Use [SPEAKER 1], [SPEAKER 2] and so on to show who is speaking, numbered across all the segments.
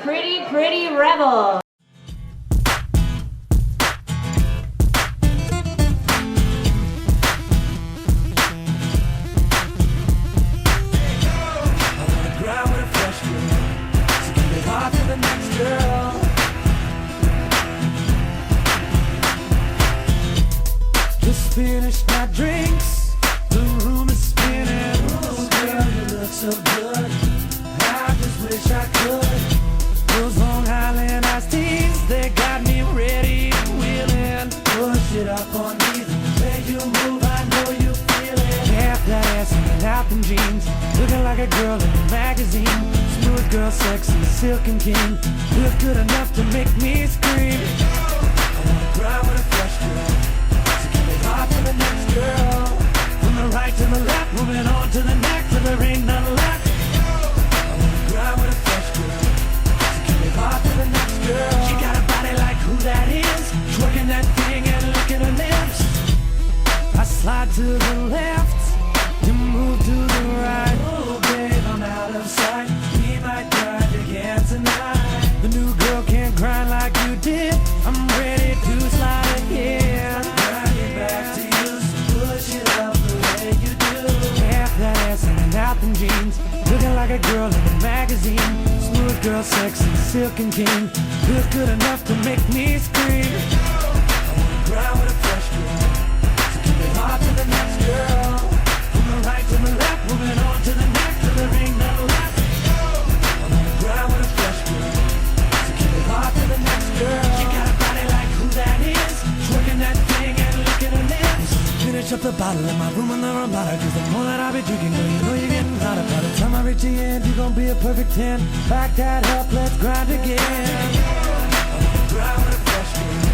[SPEAKER 1] Pretty Pretty Rebel.
[SPEAKER 2] Just finished my drinks, the room is spinning. Oh girl, you look so good, I just wish I could. Those Long Island iced teas, they got me ready and willing. Push it up on me, the way you move, I know you feel it. Half that ass and out in jeans, looking like a girl in a magazine. Smooth girl, sexy, silken king, look good enough to make me scream. I wanna cry with a fresh girl, to the next girl, from the right to the left, moving on to the next, till there ain't none left. I wanna cry with a fresh girl, so keep it hot to the next girl. She got a body like who that is, twerking that thing and licking her lips. I slide to the left, you move to the right. Oh babe, I'm out of sight, we might drive again tonight. The new girl can't grind like you did, I'm ready to slide again. Out in jeans, looking like a girl in a magazine. Smooth girl, sexy, silken king, look good enough to make me scream. I wanna cry with a fresh girl, so keep it hot to the next girl. From the right to the left, moving on to the next, till there ain't none left. I wanna cry with a fresh girl, so keep it hot to the next girl. She got a body like who that is, twerking that thing and licking her lips. Finish up the bottle in my room on the Ramada, cause the more that I be drinking, girl, you know you're getting hotter. By the time I reach the end, you're gonna be a perfect 10. Back that up, let's grind again. I wanna grind with a fresh girl,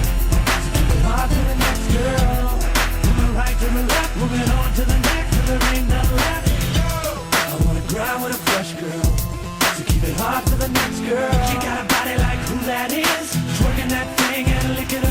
[SPEAKER 2] so keep it hot to the next girl. From the right to the left, moving on to the next, till there ain't none left. I wanna grind with a fresh girl, so keep it hot to the next girl. She got a body like who that is, twerking that thing and licking her